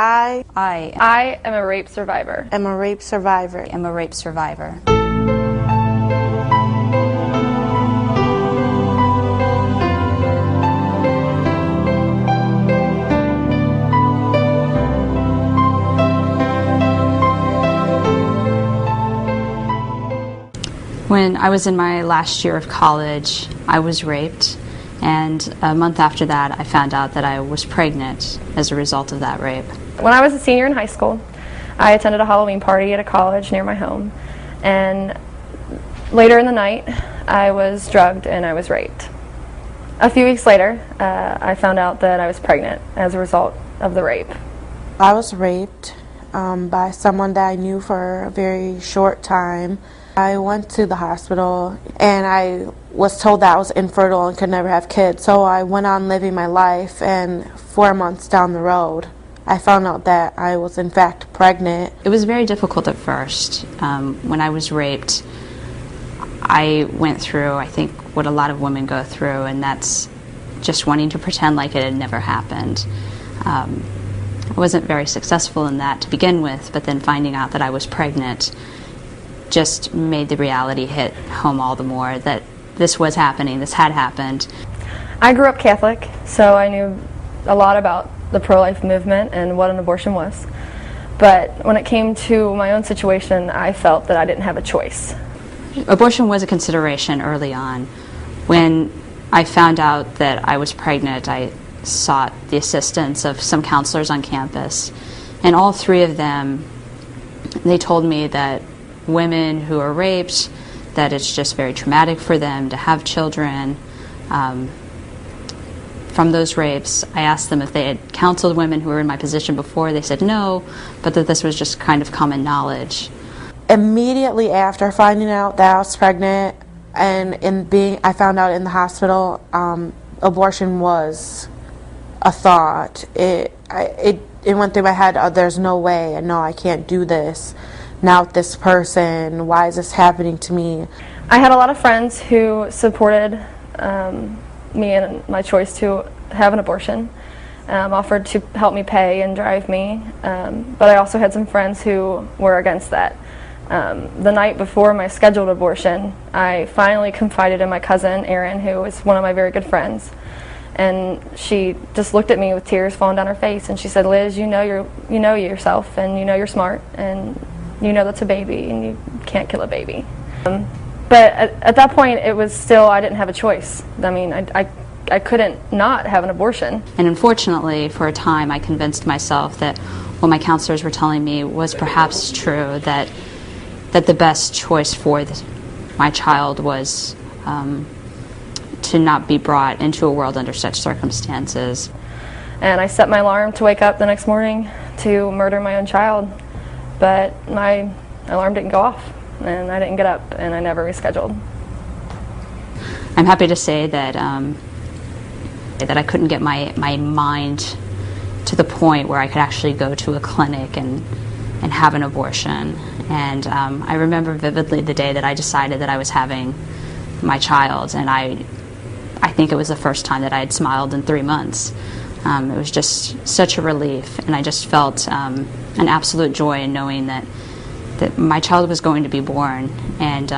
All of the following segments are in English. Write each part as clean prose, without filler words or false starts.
I am a rape survivor. am a rape survivor. am a rape survivor. When I was in my last year of college, I was raped, and a month after that I found out that I was pregnant as a result of that rape. When I was a senior in high school, I attended a Halloween party at a college near my home, and later in the night I was drugged and I was raped. A few weeks later, I found out that I was pregnant as a result of the rape. I was raped by someone that I knew for a very short time. I went to the hospital and I was told that I was infertile and could never have kids, so I went on living my life, and 4 months down the road I found out that I was in fact pregnant. It was very difficult at first. When I was raped, I went through, I think, what a lot of women go through, and that's just wanting to pretend like it had never happened. I wasn't very successful in that to begin with, but then finding out that I was pregnant just made the reality hit home all the more that this was happening, this had happened. I grew up Catholic, so I knew a lot about the pro-life movement and what an abortion was. But when it came to my own situation, I felt that I didn't have a choice. Abortion was a consideration early on. When I found out that I was pregnant, I sought the assistance of some counselors on campus, and all three of them, they told me that women who are raped, that it's just very traumatic for them to have children. From those rapes, I asked them if they had counseled women who were in my position before. They said no, but that this was just kind of common knowledge. Immediately after finding out that I was pregnant and I found out in the hospital, abortion was a thought. It went through my head, oh, there's no way, no, I can't do this. Now with this person, why is this happening to me? I had a lot of friends who supported me in my choice to have an abortion, offered to help me pay and drive me, but I also had some friends who were against that. The night before my scheduled abortion, I finally confided in my cousin, Erin, who was one of my very good friends, and she just looked at me with tears falling down her face, and she said, "Liz, you know yourself, and you know you're smart, and you know that's a baby, and you can't kill a baby." But at that point, it was still, I didn't have a choice. I mean, I couldn't not have an abortion. And unfortunately, for a time, I convinced myself that what my counselors were telling me was perhaps true, that the best choice for my child was to not be brought into a world under such circumstances. And I set my alarm to wake up the next morning to murder my own child, but my alarm didn't go off, and I didn't get up, and I never rescheduled. I'm happy to say that that I couldn't get my mind to the point where I could actually go to a clinic and have an abortion. And I remember vividly the day that I decided that I was having my child, and I think it was the first time that I had smiled in 3 months. It was just such a relief, and I just felt an absolute joy in knowing that my child was going to be born, and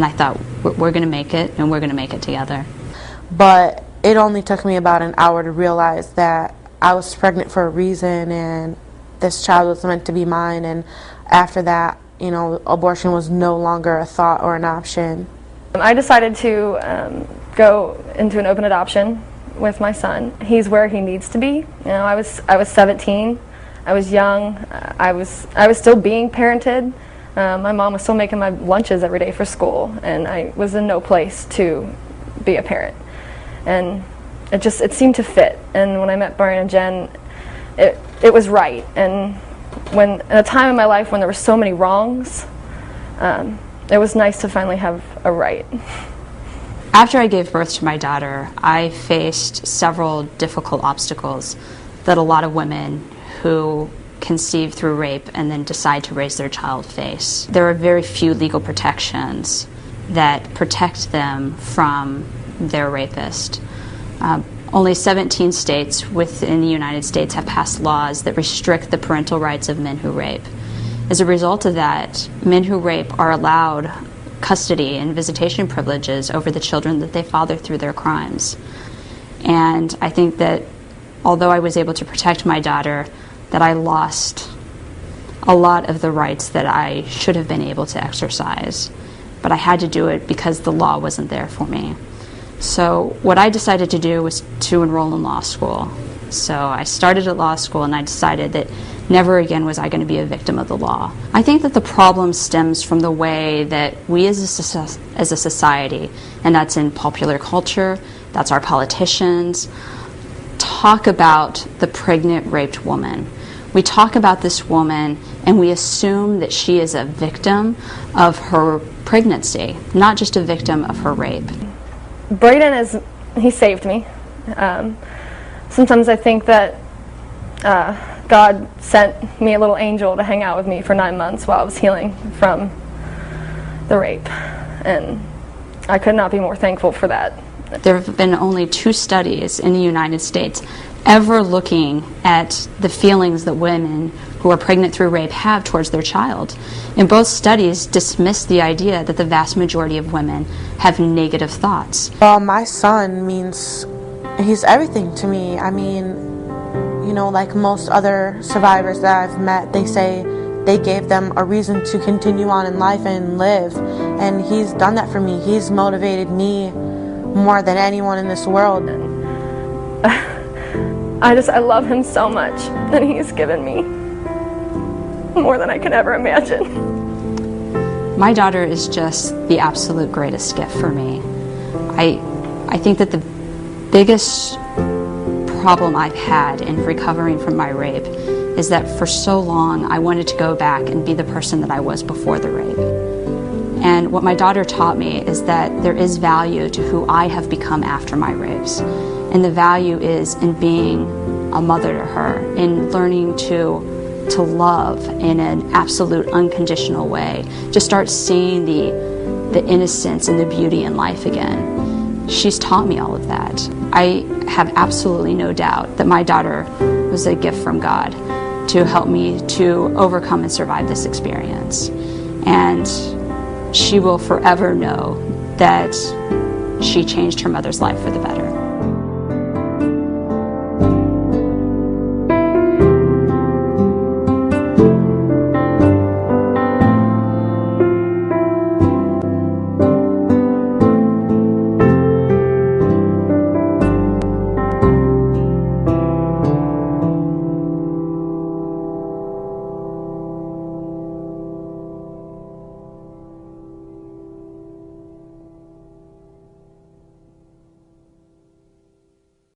I thought, we're going to make it, and we're going to make it together. But it only took me about an hour to realize that I was pregnant for a reason, and this child was meant to be mine, and after that, you know, abortion was no longer a thought or an option. I decided to go into an open adoption with my son. He's where he needs to be. You know, I was 17. I was young. I was still being parented. My mom was still making my lunches every day for school, and I was in no place to be a parent. And it seemed to fit. And when I met Brian and Jen, it was right. And when at a time in my life when there were so many wrongs, it was nice to finally have a right. After I gave birth to my daughter, I faced several difficult obstacles that a lot of women who conceive through rape and then decide to raise their child face. There are very few legal protections that protect them from their rapist. Only 17 states within the United States have passed laws that restrict the parental rights of men who rape. As a result of that, men who rape are allowed custody and visitation privileges over the children that they father through their crimes. And I think that although I was able to protect my daughter, that I lost a lot of the rights that I should have been able to exercise. But I had to do it because the law wasn't there for me. So what I decided to do was to enroll in law school. So I started at law school, and I decided that never again was I going to be a victim of the law. I think that the problem stems from the way that we as a society, and that's in popular culture, that's our politicians, talk about the pregnant, raped woman. We talk about this woman and we assume that she is a victim of her pregnancy, not just a victim of her rape. Braden he saved me. Sometimes I think that God sent me a little angel to hang out with me for 9 months while I was healing from the rape. And I could not be more thankful for that. There have been only 2 studies in the United States ever looking at the feelings that women who are pregnant through rape have towards their child. And both studies dismiss the idea that the vast majority of women have negative thoughts. Well, my son he's everything to me. I mean, you know, like most other survivors that I've met, they say they gave them a reason to continue on in life and live. And he's done that for me. He's motivated me more than anyone in this world. I love him so much, and he's given me more than I could ever imagine. My daughter is just the absolute greatest gift for me. I think that the biggest problem I've had in recovering from my rape is that for so long I wanted to go back and be the person that I was before the rape. And what my daughter taught me is that there is value to who I have become after my rapes. And the value is in being a mother to her, in learning to love in an absolute unconditional way, to start seeing the innocence and the beauty in life again. She's taught me all of that. I have absolutely no doubt that my daughter was a gift from God to help me to overcome and survive this experience. And she will forever know that she changed her mother's life for the better.